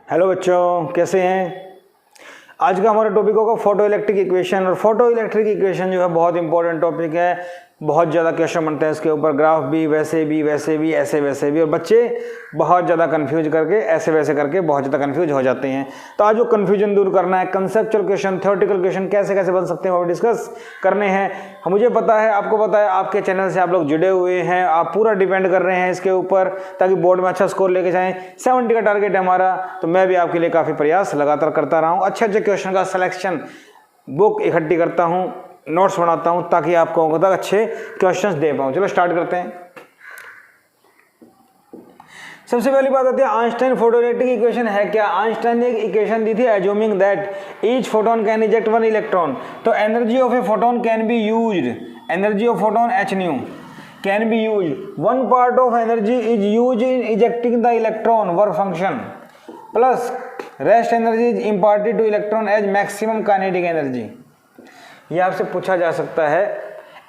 Hello बच्चों, कैसे हैं। आज का हमारा टॉपिक होगा फोटो इलेक्ट्रिक इक्वेशन। और फोटो इलेक्ट्रिक इक्वेशन जो है बहुत इंपॉर्टेंट टॉपिक है। बहुत ज़्यादा क्वेश्चन बनते हैं इसके ऊपर, ग्राफ भी वैसे भी ऐसे वैसे भी, और बच्चे बहुत ज़्यादा कंफ्यूज करके ऐसे वैसे करके बहुत ज़्यादा कंफ्यूज हो जाते हैं। तो आज वो कंफ्यूजन दूर करना है, कंसेप्चुअल क्वेश्चन, थ्योरेटिकल क्वेश्चन कैसे कैसे बन सकते हैं वो डिस्कस करने हैं। मुझे पता है, आपको पता है, आपके चैनल से आप लोग जुड़े हुए हैं, आप पूरा डिपेंड कर रहे हैं इसके ऊपर ताकि बोर्ड में अच्छा स्कोर लेके जाएं। 70 का टारगेट है हमारा, तो मैं भी आपके लिए काफ़ी प्रयास लगातार करता रहा हूँ। अच्छे अच्छे क्वेश्चन का सिलेक्शन, बुक इकट्ठी करता हूँ, नोट्स बनाता हूँ ताकि आपको तक अच्छे क्वेश्चंस दे पाऊँ। चलो स्टार्ट करते हैं। सबसे पहली बात आती है आइंस्टाइन फोटोइलेक्ट्रिक इक्वेशन है क्या। आइंस्टाइन ने एक इक्वेशन दी थी, assuming that each photon can eject one electron. तो energy of a photon can be used, energy of photon h nu can be used, one part of energy is used in ejecting the electron work function, plus rest energy is imparted to electron as maximum kinetic energy. ये आपसे पूछा जा सकता है,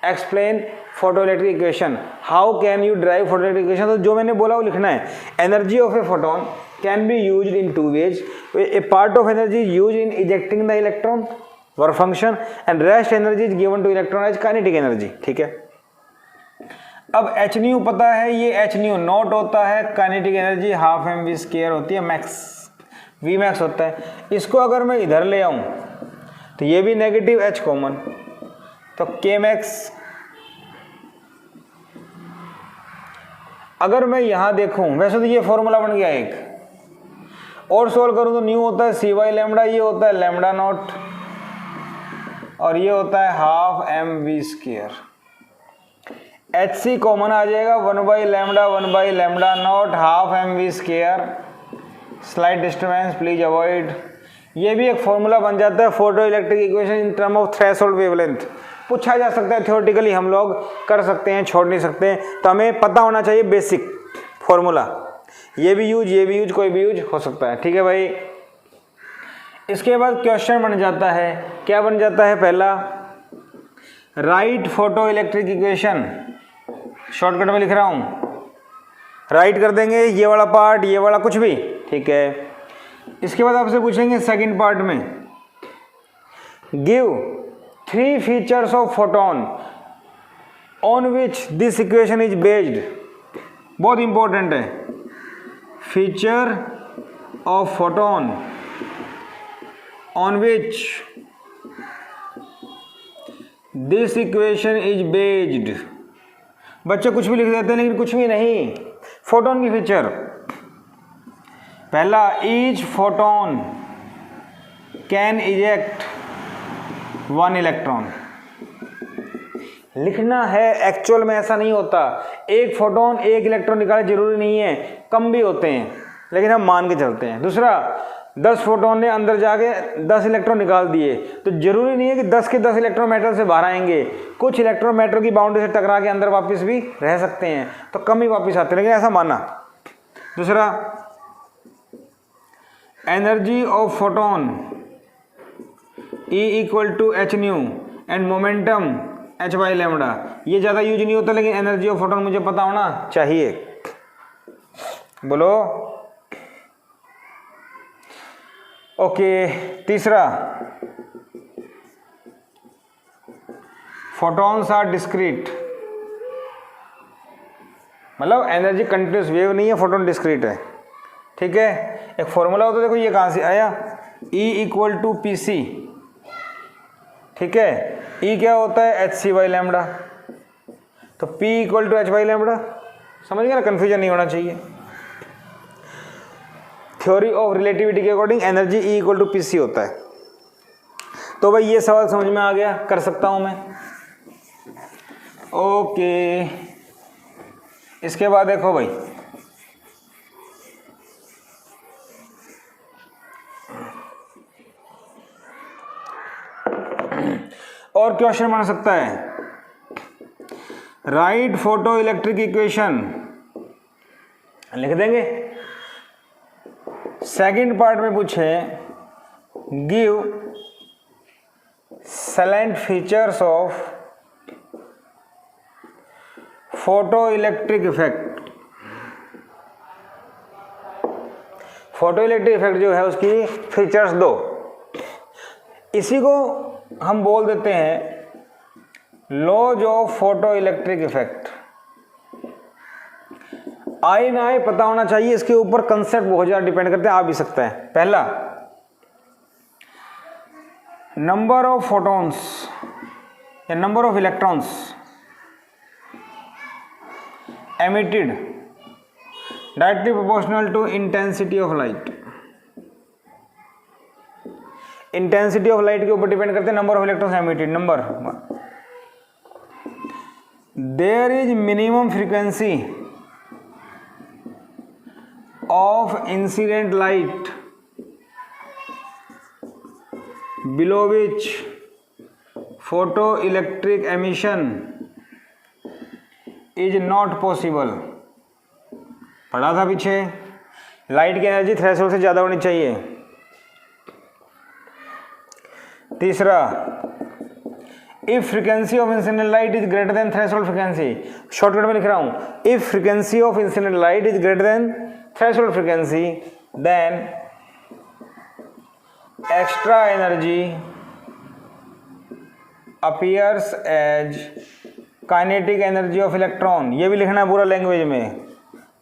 explain photoelectric equation, how can you derive photoelectric equation. तो जो मैंने बोला वो लिखना है। Energy of a photon can be used in two ways, a part of energy is used in ejecting the electron work function and rest energy is given to electron as kinetic energy. ठीक है, अब H new पता है, ये H nu naught होता है, kinetic energy half M we square होती है, मैक्स वी मैक्स होता है। इसको अगर मैं इधर ले आऊं तो ये भी नेगेटिव एच कॉमन, तो के मैक्स। अगर मैं यहां देखूं, वैसे तो ये फॉर्मूला बन गया एक, और सोल्व करूं तो न्यू होता है सी वाई लैम्डा, ये होता है लैम्डा नॉट, और ये होता है half M we square. H c common आ जाएगा, 1/λ naught half M we square. Slide disturbance please avoid. ये भी एक फॉर्मूला बन जाता है photo electric equation in term of threshold wavelength. पूछा जा सकता है, थ्योरेटिकली हम लोग कर सकते हैं, छोड़ नहीं सकते, तो हमें पता होना चाहिए बेसिक फॉर्मूला। ये भी यूज कोई भी यूज हो सकता है। ठीक है भाई। इसके बाद क्वेश्चन बन जाता है, क्या बन जाता है, पहला right photo electric equation. Shortcut में लिख रहा हूं, राइट कर देंगे ये वाला पार्ट, ये वाला कुछ भी। ठीक है, इसके बाद आपसे पूछेंगे सेकंड पार्ट में, give 3 features of photon on which this equation is based. बहुत इंपॉर्टेंट है, feature of photon on which this equation is based. बच्चे कुछ भी लिख देते हैं लेकिन कुछ भी नहीं। फोटोन की फीचर, पहला, each photon can eject 1 electron. लिखना है, एक्चुअल में ऐसा नहीं होता। एक फोटोन 1 इलेक्ट्रॉन निकाले जरूरी नहीं है, कम भी होते हैं, लेकिन हम मान के चलते हैं। दूसरा, 10 फोटोन ने अंदर जाके 10 इलेक्ट्रॉन निकाल दिए, तो जरूरी नहीं है कि 10 के 10 इलेक्ट्रॉन मेटल से बाहर आएंगे। कुछ इलेक्ट्रॉन मेटल की बाउंड्री से टकरा के अंदर वापस भी रह सकते हैं, तो कम ही वापस आते हैं, लेकिन ऐसा माना। दूसरा, energy of photon E equal to h nu and momentum h/λ। ये ज़्यादा यूज नहीं होता, लेकिन एनर्जी ऑफ फोटोन मुझे पता होना चाहिए। बोलो ओके। तीसरा, फोटॉन्स आर डिस्क्रीट, मतलब एनर्जी कंटिन्यूस वेव नहीं है, फोटोन डिस्क्रीट है। ठीक है, एक फॉर्मूला होता है, देखो ये कहाँ से आया, E equal to p c. ठीक है, E क्या होता है, hc/λ, तो P इक्वल टू h/λ। समझ गया ना, कंफ्यूजन नहीं होना चाहिए। थ्योरी ऑफ रिलेटिविटी के according energy E equal to p c होता है। तो भाई ये सवाल समझ में आ गया, कर सकता हूं मैं। ओके, इसके बाद देखो भाई, और क्वेश्चन बन सकता है, राइट फोटो इलेक्ट्रिक इक्वेशन लिख देंगे। सेकंड पार्ट में पूछे, give salient features of photoelectric effect. Photo electric effect जो है उसकी फीचर्स दो। इसी को हम बोल देते हैं laws of photoelectric effect. आए ना आए पता होना चाहिए, इसके ऊपर कंसेप्ट बहुत ज़्यादा डिपेंड करते हैं, आ भी सकता है। पहला, नंबर ऑफ फोटॉन्स या number of electrons emitted directly proportional to intensity of light. Intensity of light के ऊपर डिपेंड करते हैं number of electrons emitted. Number, there is minimum frequency of incident light below which photoelectric emission is not possible। पढ़ा था पीछे, light की energy threshold से ज़्यादा होनी चाहिए। तीसरा, if frequency of incident light is greater than threshold frequency, shortcut में लिख रहा हूं, if frequency of incident light is greater than threshold frequency, then extra energy appears as kinetic energy of electron। ये भी लिखना है पूरा लैंग्वेज में।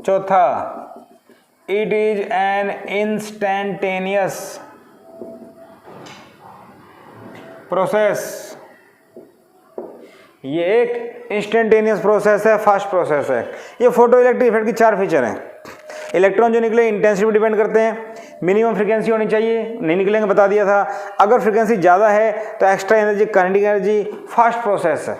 चौथा, it is an instantaneous process। ये एक इंस्टेंटेनियस प्रोसेस है, फास्ट प्रोसेस है। ये फोटो इलेक्ट्रिक इफेक्ट की 4 फीचर हैं। इलेक्ट्रॉन जो निकले इंटेंसिटी पर डिपेंड करते हैं, मिनिमम फ्रीक्वेंसी होनी चाहिए, नहीं निकलेंगे बता दिया था। अगर फ्रीक्वेंसी ज़्यादा है तो extra energy, kinetic energy, fast process है।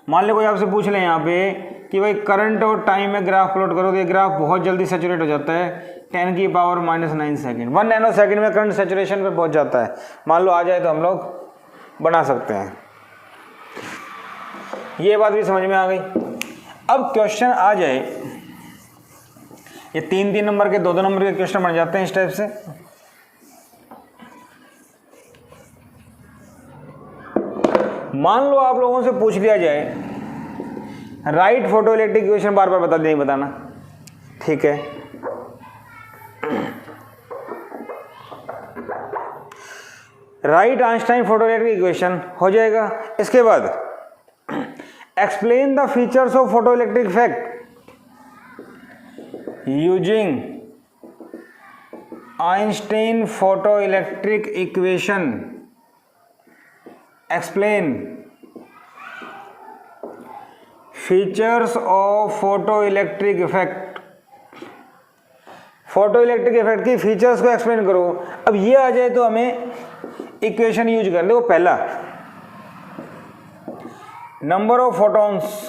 मान लो कोई आपसे पूछ ले यहाँ पे कि भाई करंट और टाइम में ग्राफ प्लॉट करो, तो ये ग्राफ बहुत जल्दी सेचुरेट हो जाता है, 10⁻⁻⁹ सेकेंड। 1 नैनो सेकेंड में करंट सेचुरेशन पे पहुँच जाता है। मान लो आ जाए तो हम लोग बना सकते हैं। ये बात भी समझ में आ गई। अब क्वेश्चन आ जाए, ये 3-3 नंबर के 2-2 नंबर के क्वेश्चन बन जाते हैं इस टाइप से। मान लो आप लोगों से पूछ लिया जाए राइट फोटो इलेक्ट्रिक इक्वेशन, बार बार बता नहीं बताना, ठीक है। Right Einstein photo electric equation हो जाएगा। इसके बाद explain the features of photoelectric effect using Einstein photoelectric equation। Explain features of photoelectric effect। Photoelectric effect की फीचर्स को एक्सप्लेन करो। अब ये आ जाए तो हमें इक्वेशन यूज कर लो। पहला, नंबर ऑफ फोटॉन्स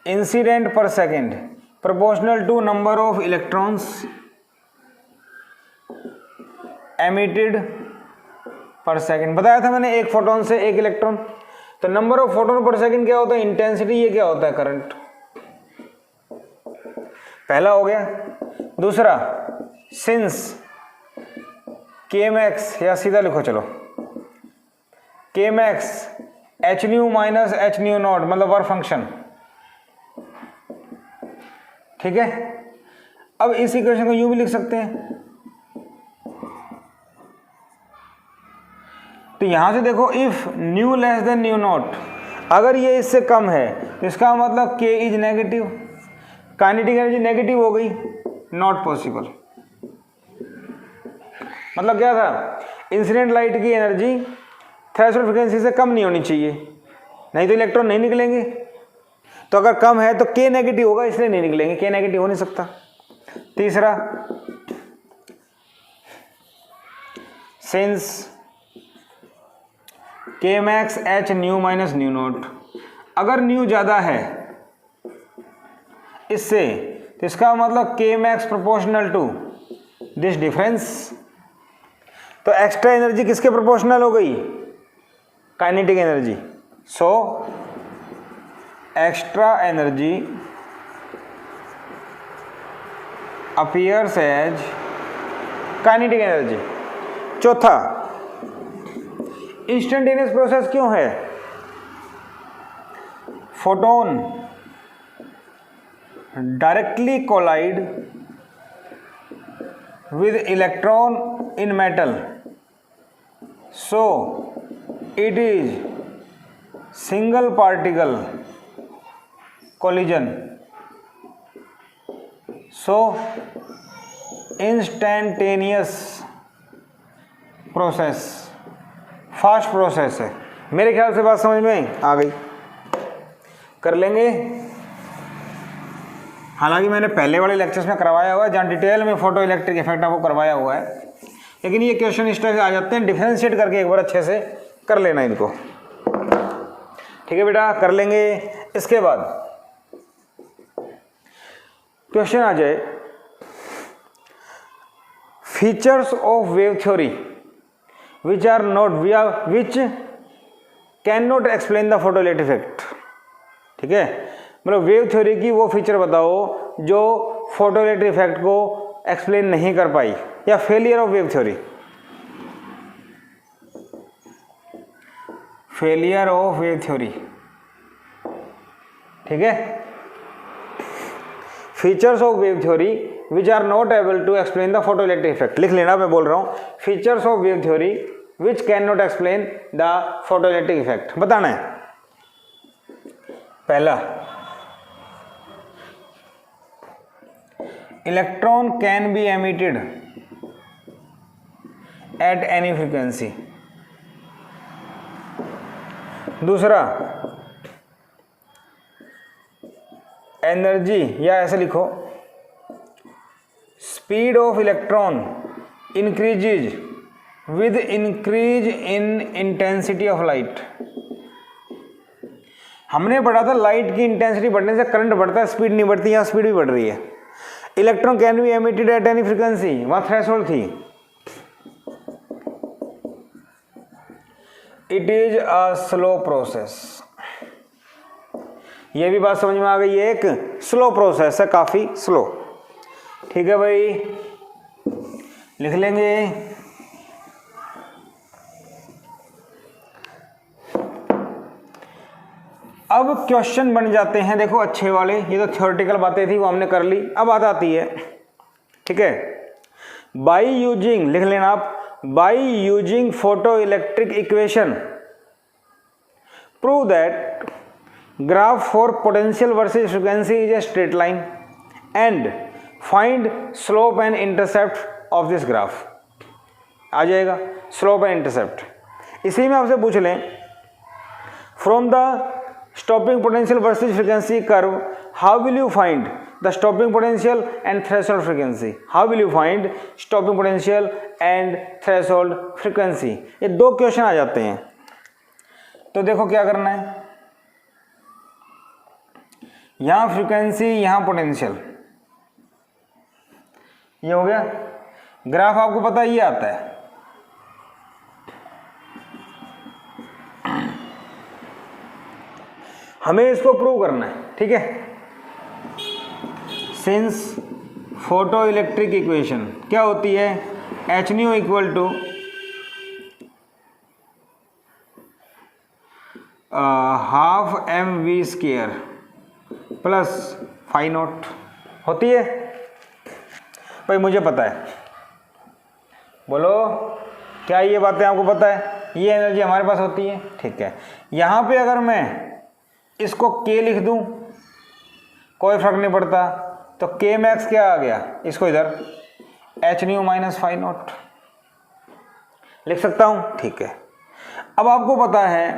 इंसिडेंट पर second proportional to number of electrons emitted per second। बताया था मैंने, एक फोटोन से एक इलेक्ट्रॉन। तो नंबर ऑफ फोटोन पर सेकंड क्या होता है? इंटेंसिटी। ये क्या होता है? करंट। पहला हो गया। दूसरा, सिंस के मैक्स, या सीधा लिखो चलो, के max h nu minus H nu not, मतलब वर्क फंक्शन, ठीक है। अब इस इक्वेशन को यूं भी लिख सकते हैं। तो यहां से देखो, if new less than new naught, अगर ये इससे कम है तो इसका मतलब के is negative, kinetic energy negative हो गई, नॉट पॉसिबल। मतलब क्या था? इंसिडेंट लाइट की एनर्जी थ्रेशोल्ड फ्रीक्वेंसी से कम नहीं होनी चाहिए, नहीं तो इलेक्ट्रॉन नहीं निकलेंगे। तो अगर कम है तो के नेगेटिव होगा, इसलिए नहीं निकलेंगे, के नेगेटिव हो नहीं सकता। तीसरा, since K max h nu minus nu naught, अगर न्यू ज्यादा है इससे तो इसका मतलब K max proportional to this difference. तो एक्स्ट्रा एनर्जी किसके प्रोपोर्शनल हो गई? Kinetic energy. So extra energy appears as kinetic energy. चौथा, इंस्टेंटेनियस प्रोसेस क्यों है? Photon directly collide with electron in metal, so it is single particle collision, so instantaneous process, fast process है। मेरे ख्याल से बात समझ में आ गई, कर लेंगे। हालांकि मैंने पहले वाले लेक्चर्स में करवाया हुआ है जहाँ डिटेल में फोटो इलेक्ट्रिक इफेक्ट आपको करवाया हुआ है, लेकिन ये क्वेश्चन इस तरह से आ जाते हैं, डिफरेंशिएट करके एक बार अच्छे से कर लेना इनको। ठीक है बेटा, कर लेंगे। इसके बाद क्वेश्चन आ जाए, features of wave theory which can not explain the photoelectric effect. ठीक है, मतलब वेव थ्योरी की वो फीचर बताओ जो फोटोइलेक्ट्रिक इफेक्ट को एक्सप्लेन नहीं कर पाई, या failure of wave theory, failure of wave theory. ठीक है, features of wave theory which are not able to explain the photoelectric effect. लिख लेना, मैं बोल रहा हूं, features of wave theory which can not explain the photoelectric effect बताना है। पहला, electron can be emitted at any frequency. दूसरा, एनर्जी, या ऐसे लिखो, speed of electron increases with increase in intensity of light. हमने पढ़ा था लाइट की इंटेंसिटी बढ़ने से करंट बढ़ता है, स्पीड नहीं बढ़ती, यहां स्पीड भी बढ़ रही है। Electron can be emitted at any frequency, वहां थ्रेशोल्ड थी। It is a slow process, ये भी बात समझ में आ गई, एक स्लो प्रोसेस है, काफी स्लो। ठीक है भाई, लिख लेंगे। अब क्वेश्चन बन जाते हैं, देखो अच्छे वाले, ये तो थ्योरेटिकल बातें थी वो हमने कर ली, अब बात आती है। ठीक है, बाई यूजिंग, लिख लेना आप, by using photo electric equation prove that graph for potential versus frequency is a straight line and find slope and intercept of this graph. आ जाएगा स्लोप एंड इंटरसेप्ट। इसी में आपसे पूछ लें, from the stopping potential versus frequency curve how will you find the stopping potential and threshold frequency. How will you find stopping potential and threshold frequency. ये दो question आ जाते हैं। तो देखो क्या करना है, यहां फ्रीक्वेंसी, यहां पोटेंशियल, ये हो गया। ग्राफ आपको पता ये आता है, हमें इसको प्रूव करना है। ठीक है, सिंस फोटो इलेक्ट्रिक इक्वेशन क्या होती है, h nu equal to half M we square plus phi naught होती है। भाई मुझे पता है, बोलो क्या ये बातें आपको पता है, ये एनर्जी हमारे पास होती है। ठीक है, यहाँ पे अगर मैं इसको k लिख दूं कोई फर्क नहीं पड़ता, तो k मैक्स क्या आ गया, इसको इधर h nu minus phi naught लिख सकता हूं। ठीक है, अब आपको पता है,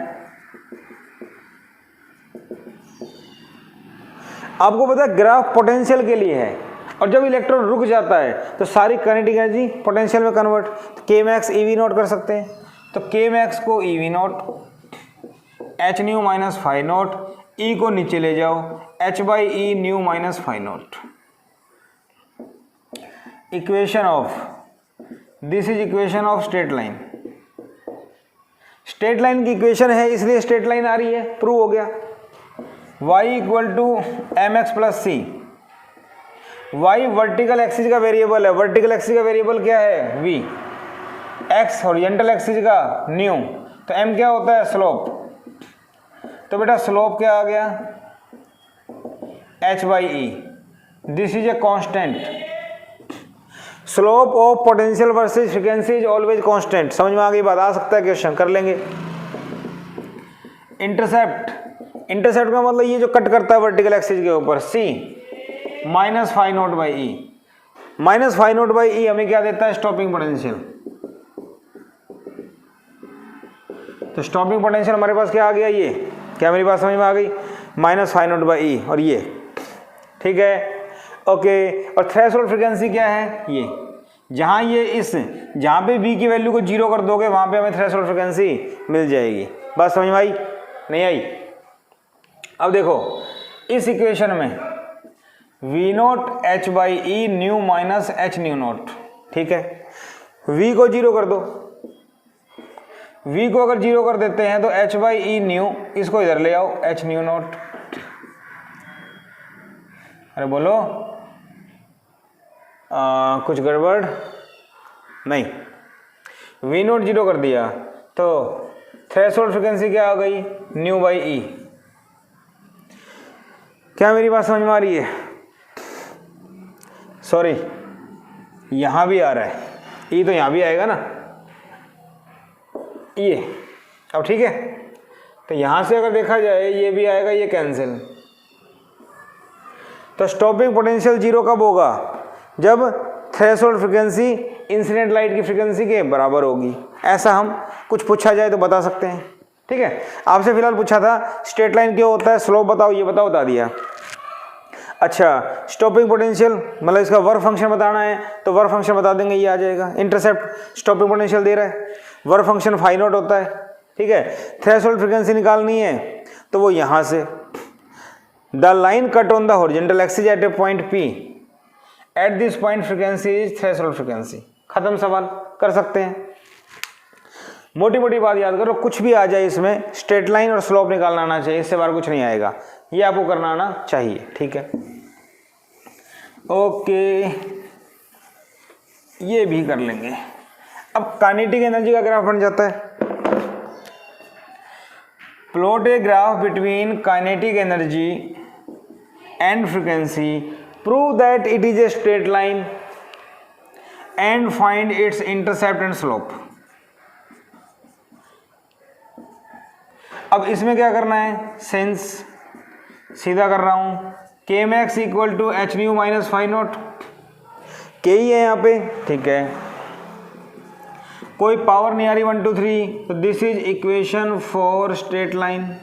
आपको पता है ग्राफ पोटेंशियल के लिए है, और जब इलेक्ट्रॉन रुक जाता है तो सारी काइनेटिक एनर्जी पोटेंशियल में कन्वर्ट, तो K max E V not कर सकते हैं। तो के मैक्स को e V naught, h nu minus phi naught, e को नीचे ले जाओ, h by e nu minus phi naught. Equation of, this is equation of straight line. Straight line की इक्वेशन है इसलिए स्ट्रेट लाइन आ रही है, प्रूव हो गया। y equal to m x plus c. y vertical axis का variable है, vertical axis का वेरिएबल क्या है v, x हॉरिजॉन्टल एक्सिस का न्यू, तो m क्या होता है स्लोप। तो बेटा स्लोप क्या आ गया, h by E, this is a constant. Slope of potential versus frequency is always constant. समझ में आ गई बात? आ सकता है क्वेश्चन, कर लेंगे। इंटरसेप्ट, इंटरसेप्ट का मतलब ये जो कट करता है वर्टिकल एक्सिस के ऊपर, c minus phi naught by e. Minus phi naught by e हमें क्या देता है? Stopping potential. तो स्टॉपिंग पोटेंशियल हमारे पास क्या आ गया? ये क्या मेरी बात समझ में आ गई? माइनस फाई नॉट बाई ई और ये, ठीक है, ओके। और थ्रेशोल्ड फ्रीक्वेंसी क्या है? ये जहाँ ये इस जहाँ पे v की वैल्यू को 0 कर दोगे वहाँ पे हमें थ्रेशोल्ड फ्रीक्वेंसी मिल जाएगी। बात समझ में आई? नहीं आई? अब देखो इस इक्वेशन में v note h by e nu minus H new note, ठीक है। v को 0 कर दो, v को अगर 0 कर देते हैं तो h बाई ई न्यू, इसको इधर ले आओ, h न्यू नोट। अरे बोलो, कुछ गड़बड़ नहीं? v नोट 0 कर दिया तो थ्रेशोल्ड फ्रीक्वेंसी क्या आ गई? New by E. क्या मेरी बात समझ में आ रही है? सॉरी, यहां भी आ रहा है ई, तो यहां भी आएगा ना ये। अब ठीक है, तो यहां से अगर देखा जाए ये भी आएगा, ये कैंसिल। तो स्टॉपिंग पोटेंशियल 0 कब होगा? जब थ्रेशोल्ड फ्रीक्वेंसी इंसिडेंट लाइट की फ्रीक्वेंसी के बराबर होगी। ऐसा हम कुछ पूछा जाए तो बता सकते हैं, ठीक है। आपसे फिलहाल पूछा था स्ट्रेट लाइन क्यों होता है, स्लोप बताओ, ये बताओ, बता दिया। अच्छा, स्टॉपिंग पोटेंशियल मतलब इसका वर्क फंक्शन बताना है तो वर्क फंक्शन बता देंगे, ये आ जाएगा। इंटरसेप्ट स्टॉपिंग पोटेंशियल दे रहा है, वर्क फंक्शन फाई नॉट होता है, ठीक है। थ्रेशोल्ड फ्रीक्वेंसी निकालनी है तो वो यहाँ से, the line cut on the horizontal axis at A point P, at this point frequency is threshold frequency. खत्म, सवाल कर सकते हैं। मोटी मोटी बात याद करो, कुछ भी आ जाए इसमें स्ट्रेट लाइन और स्लोप निकालना आना चाहिए, इससे बाहर कुछ नहीं आएगा, ये आपको करना आना चाहिए, ठीक है। ओके, ये भी कर लेंगे। अब काइनेटिक एनर्जी का ग्राफ बन जाता है। Plot a graph between kinetic energy and frequency, prove that it is a straight line and find its intercept and slope। अब इसमें क्या करना है? सिंस सीधा कर रहा हूं, K max equal to h nu minus phi naught, के ही है यहाँ पे, ठीक है। कोई पावर नहीं आ रही 1 2 3, तो this is equation for straight line.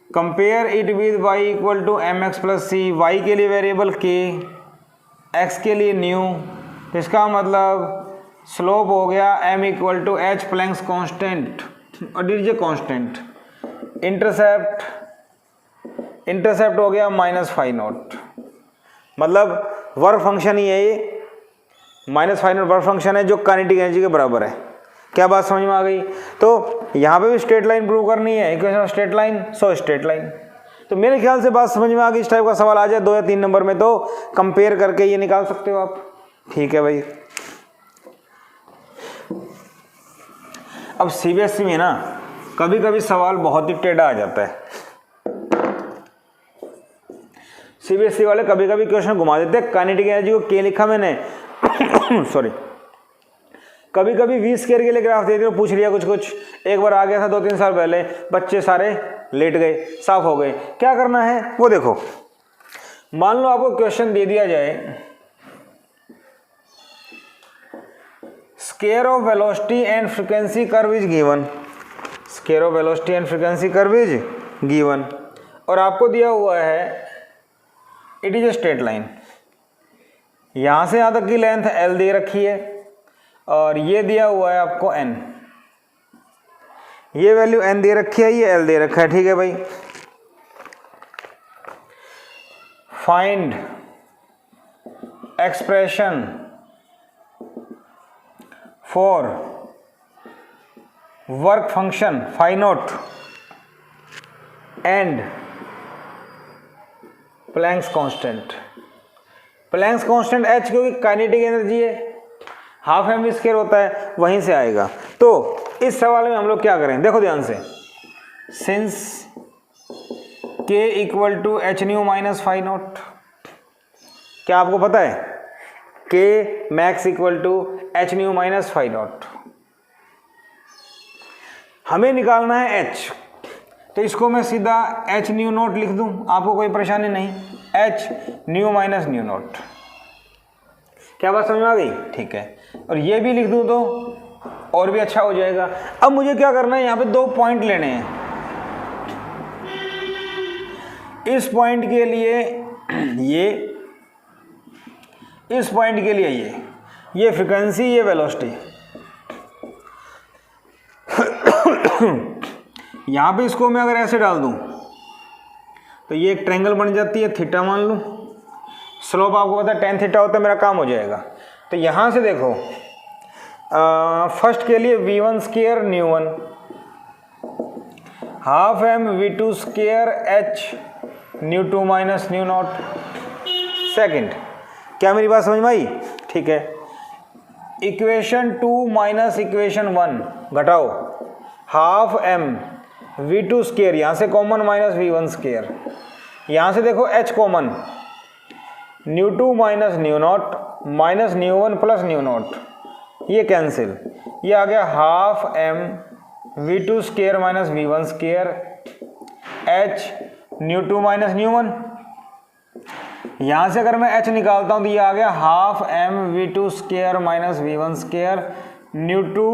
Compare it with y equal to m x plus c, y के लिए वेरिएबल k, x के लिए न्यू, इसका मतलब स्लोप हो गया m equal to h Planck's constant और डी कांस्टेंट। इंटरसेप्ट हो गया माइनस फाई नॉट, मतलब वर्क फंक्शन ही है ये, minus phi naught work function है जो काइनेटिक एनर्जी के बराबर है। क्या बात समझ में आ गई? तो यहाँ पे भी स्ट्रेट लाइन प्रूव करनी है, equation of straight line, so straight line. तो मेरे ख्याल से बात समझ में आ गई। इस टाइप का सवाल आ जाए 2 या 3 नंबर में तो कंपेयर करके ये निकाल सकते हो आप, ठीक है भाई। अब सीबीएसई में ना कभी कभी सवाल बहुत ही टेढ़ा आ जाता है। सीबीएसई वाले कभी कभी क्वेश्चन घुमा देते हैं। काइनेटिक एनर्जी को के लिखा मैंने सॉरी, कभी कभी वी स्क्वायर के लिए ग्राफ दे दिया, पूछ लिया कुछ। एक बार आ गया था 2-3 साल पहले, बच्चे सारे लेट गए, साफ हो गए। क्या करना है वो देखो। मान लो आपको क्वेश्चन दे दिया जाए, square of velocity and frequency curve is given, square of velocity and frequency curve is given, और आपको दिया हुआ है it is a straight line. यहां से यहां तक की लेंथ l दे रखी है और ये दिया हुआ है आपको n, ये वैल्यू n दे रखी है, ये l दे रखा है, ठीक है भाई। Find expression for work function phi naught and Planck's constant. Planck's constant h क्योंकि काइनेटिक एनर्जी है, हाफ एम स्क्वायर होता है, वहीं से आएगा। तो इस सवाल में हम लोग क्या करें, देखो ध्यान से। Since k equal to h nu minus phi naught, क्या आपको पता है K max equal to h nu minus phi naught. हमें निकालना है एच, तो इसको मैं सीधा एच न्यू नोट लिख दूं, आपको कोई परेशानी नहीं, H nu minus new note. क्या बात समझ में आ गई? ठीक है, और ये भी लिख दूं तो और भी अच्छा हो जाएगा। अब मुझे क्या करना है, यहाँ पे 2 पॉइंट लेने हैं। इस पॉइंट के लिए ये, इस पॉइंट के लिए ये फ्रीक्वेंसी, ये वेलोसिटी। यहां पे इसको मैं अगर ऐसे डाल दूं तो ये एक ट्रायंगल बन जाती है, थीटा मान लूं, स्लोप आपको पता है tan थीटा होता है, मेरा काम हो जाएगा। तो यहां से देखो, फर्स्ट के लिए v1 square new 1 half m v2 square h new 2 minus nu not. Second, क्या मेरी बात समझ में आई? ठीक है, इक्वेशन 2 माइनस इक्वेशन 1 घटाओ, हाफ m v2 स्क्वायर, यहां से कॉमन माइनस v1 स्क्वायर, यहां से देखो h common, new 2 minus nu not minus new 1 plus new not, ये कैंसिल, ये आ गया half m v2 square minus v1 square h new 2 minus new 1। यहां से अगर मैं h निकालता हूं तो ये आ गया half m v2 square minus v1 square new 2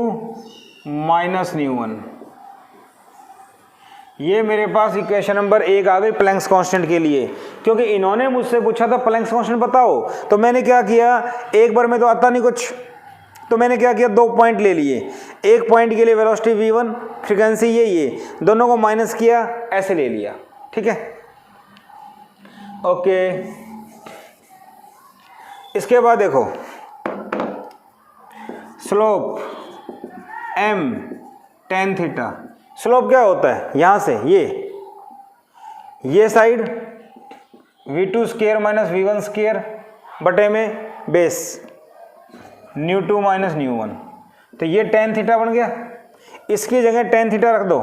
minus new 1। ये मेरे पास इक्वेशन नंबर 1 आ गई प्लैंक्स कांस्टेंट के लिए। क्योंकि इन्होंने मुझसे पूछा था प्लैंक्स कांस्टेंट बताओ, तो मैंने क्या किया, एक बार में तो आता नहीं कुछ, तो मैंने क्या किया, 2 पॉइंट ले लिए। एक पॉइंट के लिए वेलोसिटी v1, फ्रीक्वेंसी ये दोनों को माइनस किया, ऐसे ले लिया। ठीक है, ओके। इसके बाद देखो, slope m tan theta, slope क्या होता है, यहां से ये side v2 square minus v1 square बटे में बेस न्यू 2 माइनस न्यू 1, तो ये tan थीटा बन गया। इसकी जगह tan थीटा रख दो।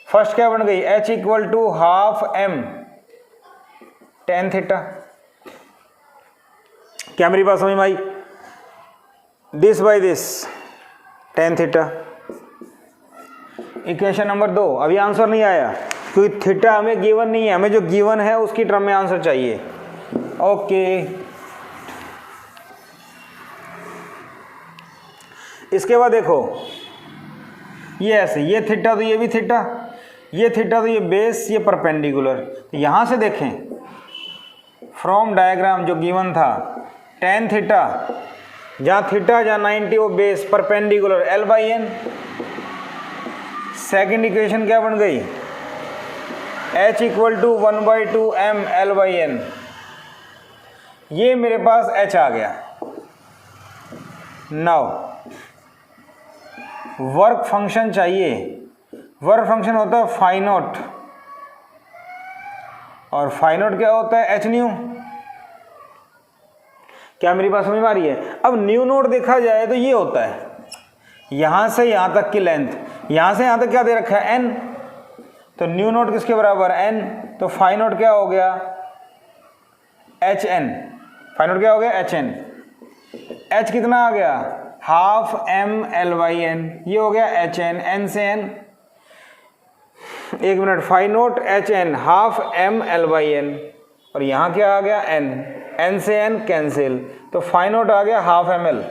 फर्स्ट क्या बन गई, h equal to half m tan theta. क्या मेरी बात समझ में आई? This by this tan theta. Equation number 2, अभी आंसर नहीं आया क्योंकि थीटा हमें गिवन नहीं है, हमें जो गिवन है उसकी टर्म में आंसर चाहिए। ओके, इसके बाद देखो, ये ऐसे, ये थीटा तो ये भी थीटा, ये थीटा तो ये बेस, ये परपेंडिकुलर। तो यहां से देखें फ्रॉम डायग्राम जो गिवन था, tan थीटा, जहां थीटा जहां 90 वो base, perpendicular l by n. Second equation क्या बन गई, h equal to 1/2 m l by n. ये मेरे पास h आ गया। नाउ वर्क फंक्शन चाहिए। वर्क फंक्शन होता है फाई नॉट, और फाई नॉट क्या होता है, h न्यू। क्या मेरी बात समझ में आ रही है? अब न्यू नोट देखा जाए तो ये होता है यहां से यहां तक की लेंथ, यहां से यहां तक क्या दे रखा है, n, तो न्यू नोट किसके बराबर, n, तो फाई नोट क्या हो गया, एच एन। फाई नोट क्या हो गया, hn। h कितना आ गया, half m l by n, ये हो गया hn, n से n, एक minute, phi naught hn half m l by n, और यहां क्या आ गया, n, n से n कैंसिल, तो फाई नोट आ गया हाफ ml।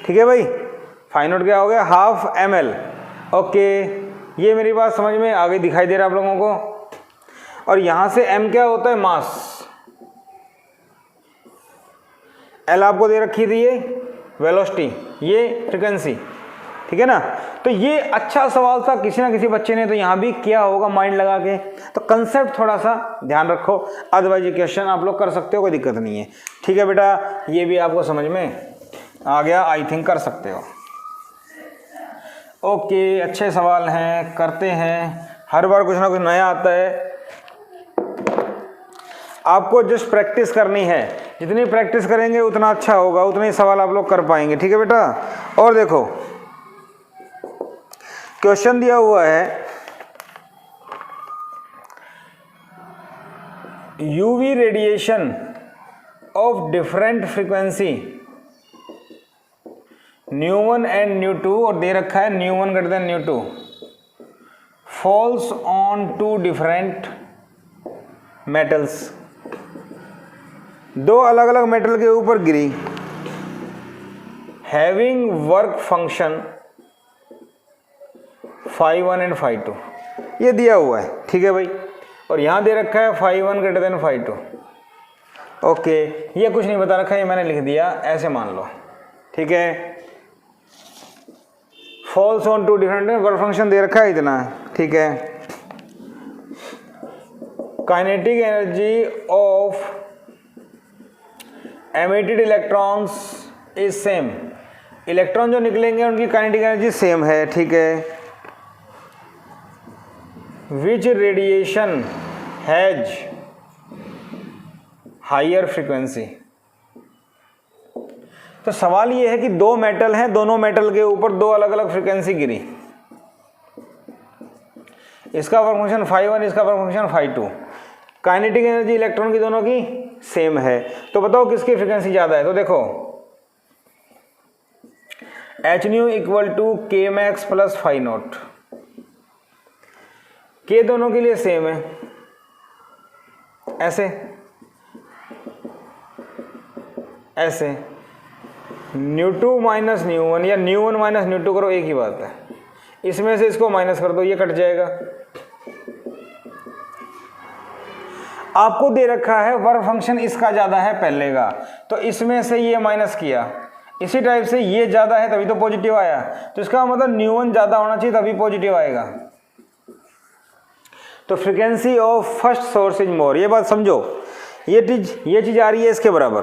ठीक है भाई, फाई नोट क्या हो गया, हाफ ml। ओके, ये मेरी बात समझ में आ गई, दिखाई दे रहा है आप लोगों को। और यहां से m क्या होता है, मास, l आपको दे रखी थी, ये वेलोसिटी, ये फ्रीक्वेंसी। ठीक है ना, तो ये अच्छा सवाल था, किसी ना किसी बच्चे ने तो यहाँ भी किया होगा माइंड लगा के, तो कंसेप्ट थोड़ा सा ध्यान रखो, अदरवाइज ये क्वेश्चन आप लोग कर सकते हो, कोई दिक्कत नहीं है। ठीक है बेटा, ये भी आपको समझ में आ गया, आई थिंक कर सकते हो। ओके, अच्छे सवाल हैं, करते हैं, हर बार कुछ ना कुछ नया आता है। आपको जस्ट प्रैक्टिस करनी है, जितनी प्रैक्टिस करेंगे उतना अच्छा होगा, उतने सवाल आप लोग कर पाएंगे। ठीक है बेटा, और देखो क्वेश्चन दिया हुआ है, UV radiation of different frequency ν1 and ν2, और दे रखा है ν1 greater than ν2, falls on two different metals, दो अलग अलग मेटल के ऊपर गिरी, हैविंग वर्क फंक्शन φ1 एंड φ2, ये दिया हुआ है, ठीक है भाई, और यहां दे रखा है φ1 ग्रेटर देन φ2। ओके, ये कुछ नहीं बता रखा है, ये मैंने लिख दिया, ऐसे मान लो, ठीक है। Falls on two different, work function दे रखा है इतना, ठीक है। Kinetic energy of emitted electrons is same, electron जो निकलेंगे उनकी काइनेटिक एनर्जी सेम है, ठीक है। Which radiation has higher frequency, तो सवाल ये है कि दो मेटल हैं, दोनों मेटल के ऊपर दो अलग अलग फ्रीक्वेंसी गिरी, इसका वर्क फंक्शन φ1, इसका work function φ2, kinetic energy electron की दोनों की सेम है, तो बताओ किसकी फ्रीक्वेंसी ज्यादा है। तो देखो hν equal to kmax plus φ0, के दोनों के लिए सेम है, ऐसे ऐसे ν2 माइनस ν1 या ν1 माइनस ν2 करो, एक ही बात है, इसमें से इसको माइनस कर दो, ये कट जाएगा। आपको दे रखा है वर्क फंक्शन इसका ज्यादा है पहले का, तो इसमें से ये माइनस किया, इसी टाइप से ये ज्यादा है तभी तो पॉजिटिव आया, तो इसका मतलब ν1 ज्यादा होना चाहिए तभी पॉजिटिव आएगा। तो frequency of first source is more, ये बात समझो, ये चीज आ रही है इसके बराबर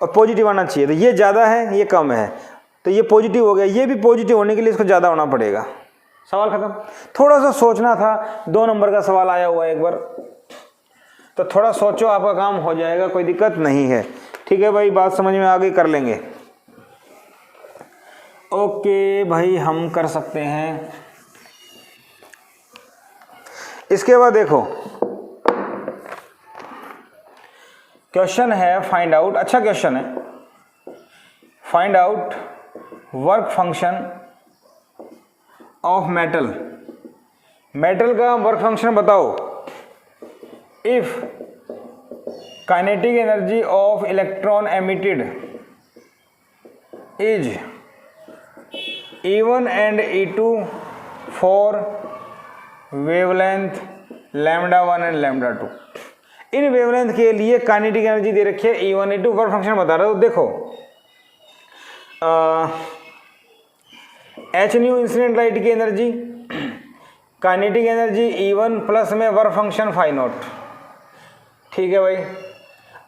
और पॉजिटिव आना चाहिए, तो ये ज़्यादा है ये कम है, तो ये पॉजिटिव हो गया, ये भी पॉजिटिव होने के लिए इसको ज़्यादा होना पड़ेगा। सवाल खत्म। थोड़ा सा सोचना था, 2 नंबर का सवाल आया हुआ है एक बार, तो थोड़ा सोचो, आपका काम हो जाएगा, कोई दिक्कत नहीं है, ठीक है भाई, बात समझ में आ गई, कर लेंगे। ओके भाई, हम कर सकते हैं। इसके बाद देखो क्वेश्चन है फाइंड आउट, अच्छा क्वेश्चन है, find out work function of metal, metal का वर्क फंक्शन बताओ। If kinetic energy of electron emitted is E1 and E2 for wavelength λ1 and λ2, इन वेवलेंथ के लिए काइनेटिक एनर्जी दे रखी है E1 E2, वर्क फंक्शन बता रहा है। तो देखो hν इंसिडेंट लाइट की energy, kinetic energy E1 plus में वर्क फंक्शन φ0, ठीक है भाई,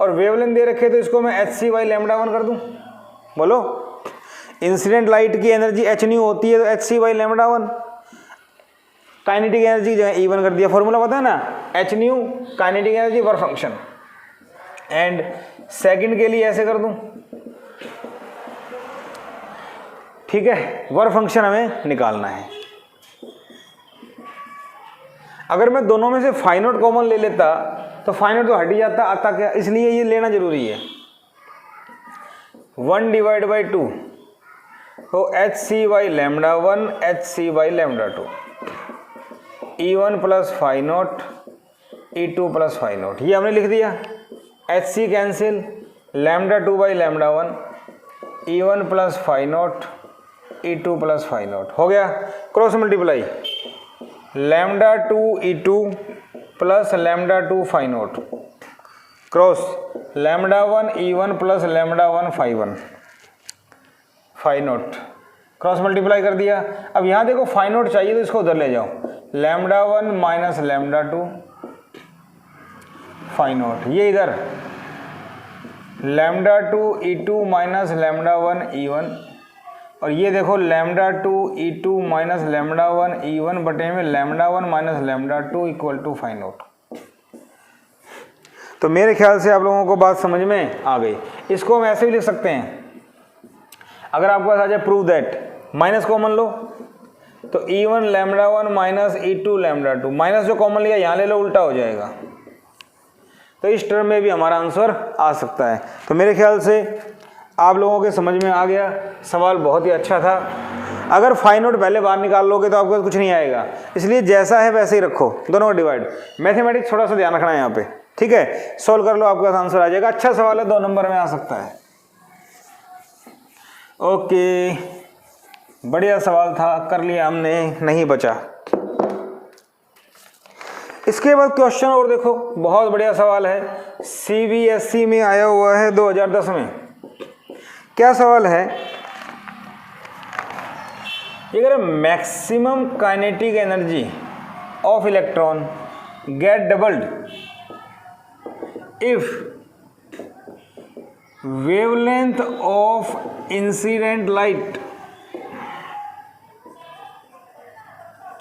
और वेवलेंथ दे रखे तो इसको मैं hc/λ1 कर दूं। बोलो, इंसिडेंट लाइट की एनर्जी hν होती है तो hc/λ1, काइनेटिक एनर्जी की जगह E1 कर दिया, फॉर्मूला पता है ना, hν kinetic energy work function, and second के लिए ऐसे कर दूं, ठीक है, वर्क फंक्शन हमें निकालना है। अगर मैं दोनों में से φ0 कॉमन ले लेता तो φ0 तो हट ही जाता, आता क्या, इसलिए ये लेना जरूरी है। 1/2 तो hc/λ1 hc/λ2, E1 plus φ0 E2 plus φ0, ये हमने लिख दिया, hc cancel, λ2/λ1 E1 plus φ0 E2 plus φ0, हो गया, cross multiply, λ2 E2 plus λ2 φ0 cross λ1 E1 plus λ1 φ0 cross multiply कर दिया। अब यहाँ देखो φ0 चाहिए तो इसको उधर ले जाओ, λ1 माइनस λ2 φ0, ये इधर λ2 E2 माइनस λ1 E1, और ये देखो λ2 E2 माइनस λ1 E1 बटे में λ1 माइनस λ2 इक्वल टू φ0। तो मेरे ख्याल से आप लोगों को बात समझ में आ गई। इसको हम ऐसे भी लिख सकते हैं, अगर आपके पास आ जाए प्रूव दैट, माइनस कॉमन लो तो E1 λ1 माइनस E2 λ2, माइनस जो कॉमन लिया यहाँ ले लो, उल्टा हो जाएगा। तो इस टर्म में भी हमारा आंसर आ सकता है। तो मेरे ख्याल से आप लोगों के समझ में आ गया, सवाल बहुत ही अच्छा था। अगर फाइव नोट पहले बाहर निकाल लोगे तो आपको कुछ नहीं आएगा, इसलिए जैसा है वैसे ही रखो, दोनों को डिवाइड। मैथमेटिक्स थोड़ा सा ध्यान रखना है यहाँ पे, ठीक है। सॉल्व कर लो, आपका आंसर आ जाएगा। अच्छा सवाल है, 2 नंबर में आ सकता है। ओके, बढ़िया सवाल था, कर लिया हमने, नहीं बचा। इसके बाद क्वेश्चन और देखो, बहुत बढ़िया सवाल है, CBSE में आया हुआ है 2010 में। क्या सवाल है, ये कह रहा है maximum kinetic energy of electron get doubled if wavelength of incident light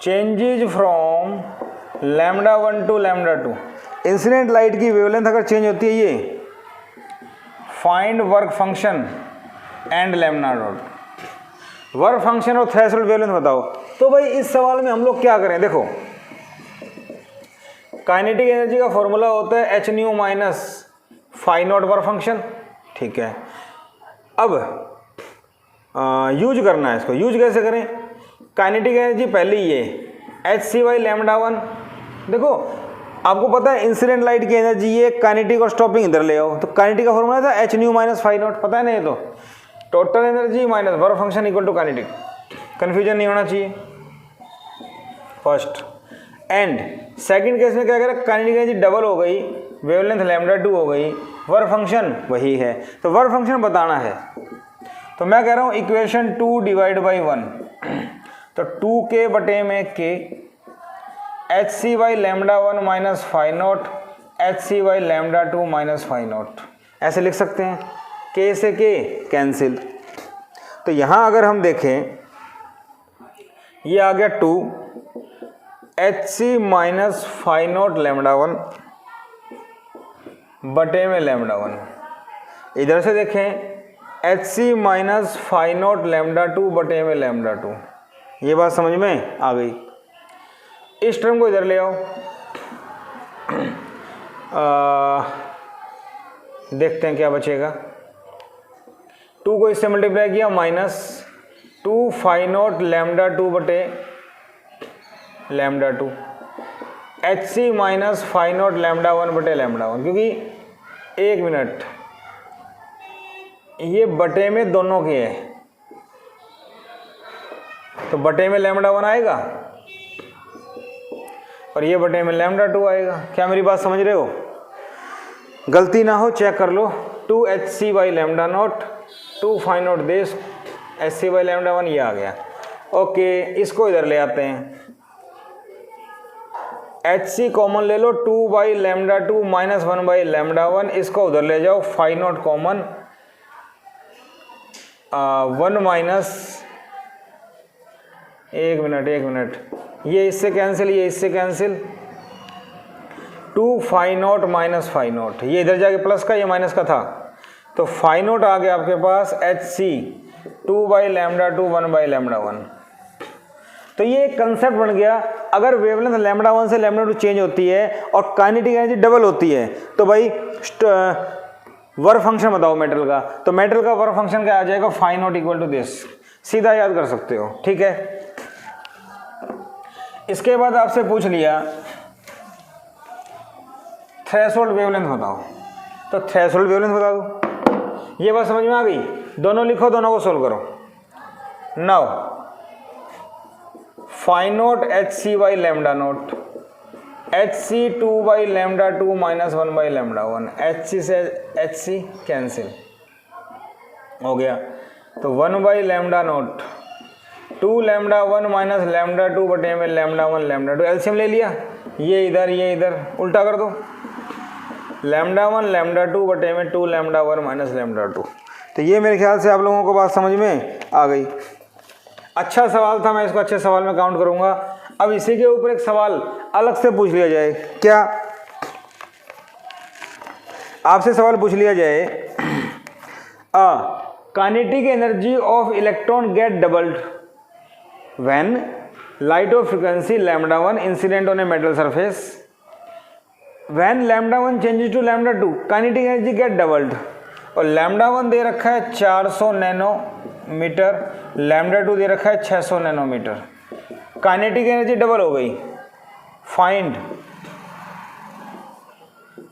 changes from λ1 to λ2। Incident light की वेवलेंथ अगर चेंज होती है, ये find work function and lambda naught. Work function और थ्रेशोल्ड वेवलेंथ बताओ। तो भाई इस सवाल में हम लोग क्या करें, देखो काइनेटिक एनर्जी का फॉर्मूला होता है h nu minus phi not work function, ठीक है। अब यूज करना है इसको। यूज कैसे करें, काइनेटिक एनर्जी पहले ये hc/λ1। देखो आपको पता है इंसिडेंट लाइट की एनर्जी ये, काइनेटिक और स्टॉपिंग इधर ले आओ, तो काइनेटिक का फॉर्मूला था h nu minus phi naught, पता है ना। ये तो total energy minus work function equal to kinetic, confusion नहीं होना चाहिए। फर्स्ट एंड सेकंड केस में क्या करें, काइनेटिक एनर्जी डबल हो गई, वेवलेंथ λ2 हो गई, वर्क फंक्शन वही है, तो वर्क फंक्शन बताना है। तो मैं कह रहा हूँ इक्वेशन 2 डिवाइड बाई 1, तो 2k बटे में k hc/λ1 minus phi not hc/λ2 minus phi not, ऐसे लिख सकते हैं। k से k कैंसिल, तो यहाँ अगर हम देखें ये आ गया 2 hc माइनस फाइव नॉट λ1 बटे में λ1। इधर से देखें hc माइनस फाइव नॉट λ2 बटे में λ2। ये बात समझ में आ गई। इस टर्म को इधर ले आओ, देखते हैं क्या बचेगा। 2 को इससे मल्टीप्लाई किया, माइनस 2 फाइव नॉट λ2 बटे λ2, hc माइनस फाइव नॉट λ1 बटे λ1, क्योंकि एक मिनट ये बटे में दोनों के है, तो बटे में λ1 आएगा और ये बटे में λ2 आएगा। क्या मेरी बात समझ रहे हो? गलती ना हो चेक कर लो। 2hc/λ0, 2 फाइव नॉट देश hc/λ1 ये आ गया। ओके, इसको इधर ले आते हैं, hc कॉमन ले लो, 2/λ2 माइनस 1/λ1, इसको उधर ले जाओ, फाइव नॉट कॉमन, 1 माइनस, एक मिनट, ये इससे कैंसिल, ये इससे cancel, 2 five not minus phi not, ये इधर जाके प्लस का, ये माइनस का था, तो फाइव नॉट आ गया आपके पास hc 2/λ2 1/λ1। तो ये एक कंसेप्ट बन गया, अगर वेवलेंथ λ1 से λ2 चेंज होती है और काइनेटिक एनर्जी डबल होती है, तो भाई वर्क फंक्शन बताओ मेटल का। तो मेटल का वर्क फंक्शन क्या आ जाएगा, phi naught equal to this, सीधा याद कर सकते हो, ठीक है। इसके बाद आपसे पूछ लिया थ्रेशोल्ड वेवलेंथ बताओ, तो थ्रेशोल्ड वेवलेंथ बता दो। ये बात समझ में आ गई? दोनों लिखो, दोनों को सोल्व करो। Now phi naught hc/λ0, hc 2/λ2 minus 1/λ1, hc से hc कैंसिल हो गया, तो 1/λ0, 2λ1 माइनस λ2 बटे में λ1 λ2, एलसीएम ले लिया, ये इधर उल्टा कर दो, λ1 λ2 बटे में 2λ1 माइनस λ2। तो ये मेरे ख्याल से आप लोगों को बात समझ में आ गई। अच्छा सवाल था, मैं इसको अच्छे सवाल में काउंट करूंगा। अब इसी के ऊपर एक सवाल अलग से पूछ लिया जाए, क्या आपसे सवाल पूछ लिया जाए, kinetic energy of electron get doubled when light of frequency λ1 incident on a metal surface when lambda 1 changes to lambda 2 kinetic energy get doubled, और लैम्डा 1 दे रखा है 400 नैनोमीटर, लैम्डा 2 दे रखा है 600 नैनोमीटर, काइनेटिक एनर्जी डबल हो गई। Find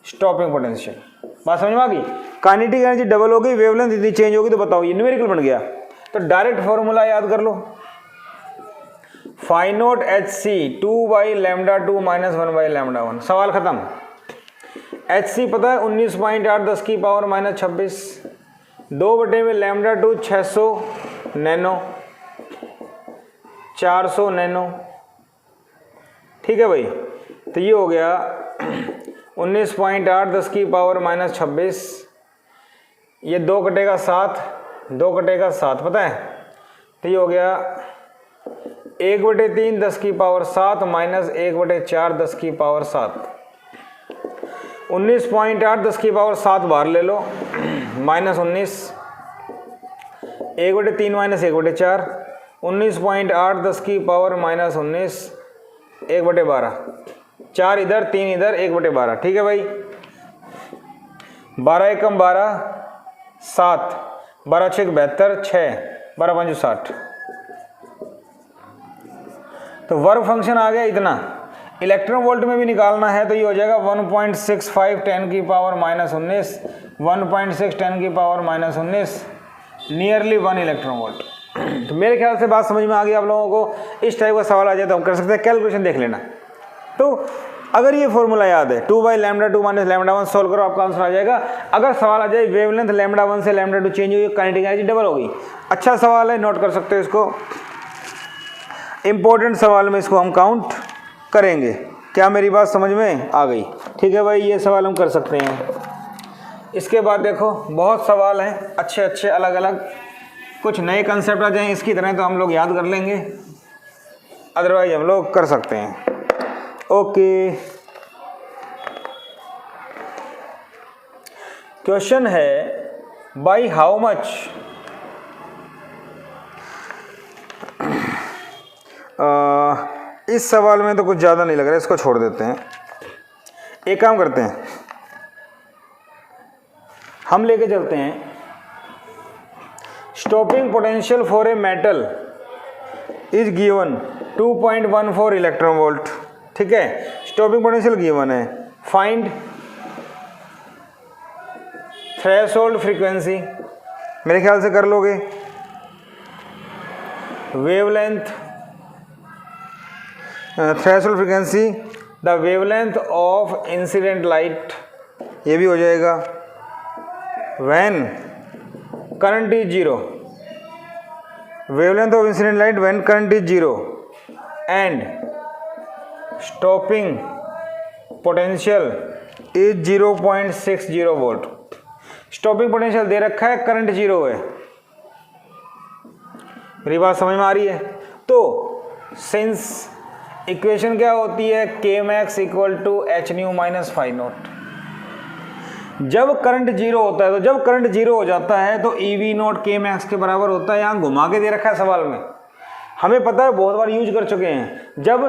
stopping potential. बात समझ में आ गई? काइनेटिक एनर्जी डबल हो गई, वेवलेंथ इतनी चेंज होगी, तो बताओ ये न्यूमेरिकल बन गया। तो डायरेक्ट फॉर्मूला याद कर लो, phi naught h c 2 by lambda 2 minus 1 by lambda 1। सवाल खत्म। एच सी पता है 19.8 10 की पावर माइनस 26, 2 बटे में लैम्डा 2 600 नैनो, 400 नैनो, ठीक है भाई। तो ये हो गया 19.8 10 की पावर माइनस 26, ये 2 कटेगा 7, 2 कटेगा 7 पता है, तो ये हो गया 1/3 10 की पावर 7 माइनस 1/4 10 की पावर 7। 19.8 10 की पावर 7 बाहर ले लो, माइनस 19, 1/3 माइनस 1/4, 19.8 10 की पावर माइनस 19, 1/12, 4 इधर 3 इधर, 1/12, ठीक है भाई। 12 एकम 12, 7, 12 6 72, 6, 12 5 60। तो वर्क फंक्शन आ गया इतना। इलेक्ट्रॉन वोल्ट में भी निकालना है तो ये हो जाएगा 1.65 10 की पावर माइनस 19, 1.6 10 की power minus 19, nearly 1 electron volt. तो मेरे ख्याल से बात समझ में आ गई आप लोगों को। इस टाइप का सवाल आ जाए तो हम कर सकते हैं, कैलकुलेशन देख लेना। तो अगर ये फॉर्मूला याद है 2 by lambda 2 minus lambda 1 solve करो, आपका आंसर आ जाएगा। अगर सवाल आ जाए वेवलेंथ लैम्डा 1 से लैम्डा 2 चेंज हुई, काइनेटिक एनर्जी डबल हो गई, अच्छा सवाल है, नोट कर सकते हो इसको, इंपॉर्टेंट सवाल में इसको हम काउंट करेंगे। क्या मेरी बात समझ में आ गई? ठीक है भाई, ये सवाल हम कर सकते हैं। इसके बाद देखो बहुत सवाल हैं अच्छे अच्छे अलग अलग, कुछ नए कंसेप्ट आ जाएं इसकी तरह तो हम लोग याद कर लेंगे, अदरवाइज हम लोग कर सकते हैं। ओके, क्वेश्चन है बाई हाउ मच इस सवाल में तो कुछ ज़्यादा नहीं लग रहा है, इसको छोड़ देते हैं। एक काम करते हैं, हम लेके चलते हैं stopping potential for a metal is given 2.14 electron volt, ठीक है। स्टॉपिंग पोटेंशियल गिवन है, फाइंड थ्रेशोल्ड फ्रीक्वेंसी, मेरे ख्याल से कर लोगे। Wavelength, threshold frequency, the wavelength of incident light, ये भी हो जाएगा। When current is zero, wavelength of incident light when current is zero, and stopping potential is 0.60 volt. Stopping potential दे रखा है, करंट जीरो है। मेरी बात समझ में आ रही है? तो सिंस इक्वेशन क्या होती है, K max equal to h nu minus phi naught. जब करंट जीरो होता है, तो जब करंट जीरो हो जाता है तो ई वी नोट के मैक्स के बराबर होता है। यहाँ घुमा के दे रखा है सवाल में, हमें पता है, बहुत बार यूज कर चुके हैं। जब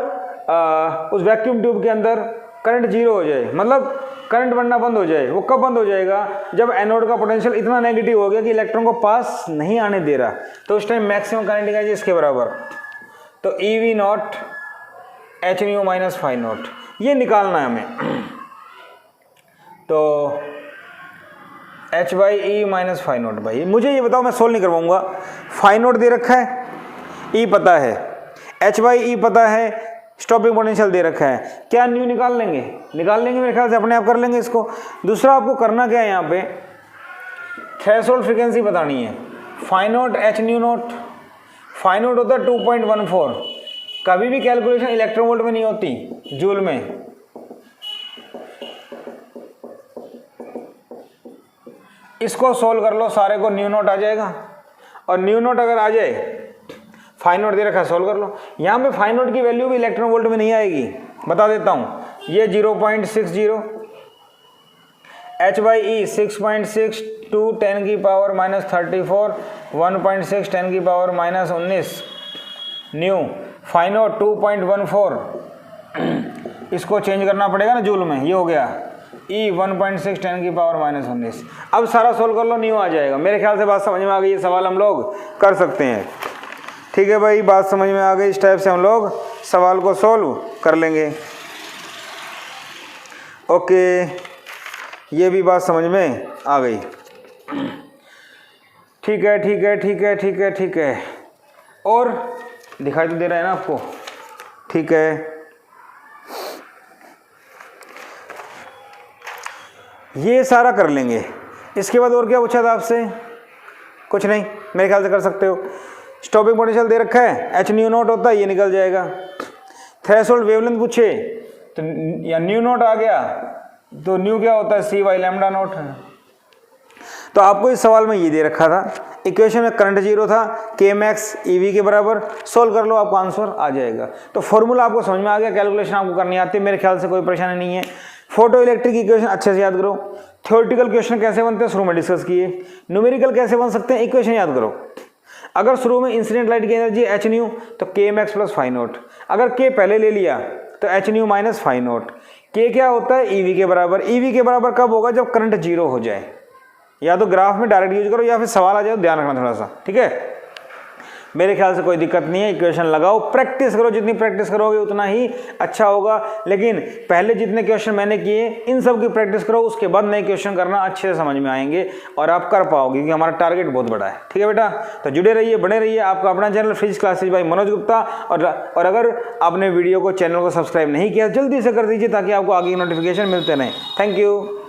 उस वैक्यूम ट्यूब के अंदर करंट जीरो हो जाए, मतलब करंट बनना बंद हो जाए, वो कब बंद हो जाएगा, जब एनोड का पोटेंशियल इतना नेगेटिव हो गया कि इलेक्ट्रॉन को पास नहीं आने दे रहा, तो उस टाइम मैक्सिमम करंट एनर्जी इसके बराबर। तो e V naught h nu minus phi naught, ये निकालना है हमें। तो h by e minus phi naught भाई, मुझे ये बताओ, मैं सोल्व नहीं करवाऊंगा। फाई नॉट दे रखा है, ई पता है, एच बाई ई पता है, स्टॉपिंग पोटेंशियल दे रखा है, क्या न्यू निकाल लेंगे? निकाल लेंगे, मेरे ख्याल से अपने आप कर लेंगे इसको। दूसरा आपको करना क्या है, यहाँ पे थ्रेशोल्ड फ्रीक्वेंसी बतानी है। Phi naught h nu naught, phi naught होता है 2.14। कभी भी कैलकुलेशन इलेक्ट्रॉन वोल्ट में नहीं होती, जूल में। इसको सोल्व कर लो, सारे को न्यू नोट आ जाएगा। और न्यू नोट अगर आ जाए, फाई नोट दे रखा है, सोल्व कर लो। यहाँ पे फाई नोट की वैल्यू भी इलेक्ट्रॉन वोल्ट में नहीं आएगी, बता देता हूँ। ये 0.60, एच बाई ई 6.6 टू 10 की पावर माइनस 34, 1.6 10 की power minus 19 nu. Phi naught 2.14, इसको चेंज करना पड़ेगा ना जूल में, ये हो गया E 1.6 10 की पावर -19। अब सारा सोल्व कर लो, न्यू आ जाएगा। मेरे ख्याल से बात समझ में आ गई, ये सवाल हम लोग कर सकते हैं। ठीक है भाई, बात समझ में आ गई। इस टाइप से हम लोग सवाल को सोल्व कर लेंगे। ओके, ये भी बात समझ में आ गई। ठीक है ठीक है ठीक है ठीक है ठीक है। और दिखाई तो दे रहा है ना आपको? ठीक है, ये सारा कर लेंगे। इसके बाद और क्या पूछा था आपसे? कुछ नहीं, मेरे ख्याल से कर सकते हो। स्टॉपिंग पोटेंशियल दे रखा है, एच न्यू नॉट होता है, ये निकल जाएगा। थ्रेशोल्ड वेवलेंथ पूछे तो या न्यू नॉट आ गया तो न्यू क्या होता है? सी बाई लैम्डा नॉट है। तो आपको इस सवाल में ये दे रखा था, इक्वेशन में करंट जीरो था, के मैक्स ईवी के बराबर, सोल्व कर लो आपको आंसर आ जाएगा। तो फॉर्मूला आपको समझ में आ गया, कैलकुलेशन आपको करनी आती है, मेरे ख्याल से कोई परेशानी नहीं है। फोटो इलेक्ट्रिक इक्वेशन अच्छे से याद करो। थ्योरेटिकल क्वेश्चन कैसे बनते हैं शुरू में डिस्कस किए। न्यूमेरिकल कैसे बन सकते हैं, इक्वेशन याद करो। अगर शुरू में इंसिडेंट लाइट की एनर्जी एच न्यू तो K max plus phi not, अगर के पहले ले लिया तो h nu minus phi naught. K क्या होता है? ईवी के बराबर। ईवी के बराबर कब होगा? जब करंट जीरो हो जाए। या तो ग्राफ में डायरेक्ट यूज करो या फिर सवाल आ जाए, ध्यान रखना थोड़ा सा, ठीक है। मेरे ख्याल से कोई दिक्कत नहीं है, इक्वेशन लगाओ, प्रैक्टिस करो, जितनी प्रैक्टिस करोगे उतना ही अच्छा होगा। लेकिन पहले जितने क्वेश्चन मैंने किए इन सब की प्रैक्टिस करो, उसके बाद नए क्वेश्चन करना, अच्छे से समझ में आएंगे और आप कर पाओगे, क्योंकि हमारा टारगेट बहुत बड़ा है। ठीक है बेटा, तो जुड़े रहिए, बने रहिए। आपका अपना channel physics classes by Manoj Gupta. और अगर आपने वीडियो को, चैनल को सब्सक्राइब नहीं किया, जल्दी से कर दीजिए ताकि आपको आगे की नोटिफिकेशन मिलते रहें। Thank you.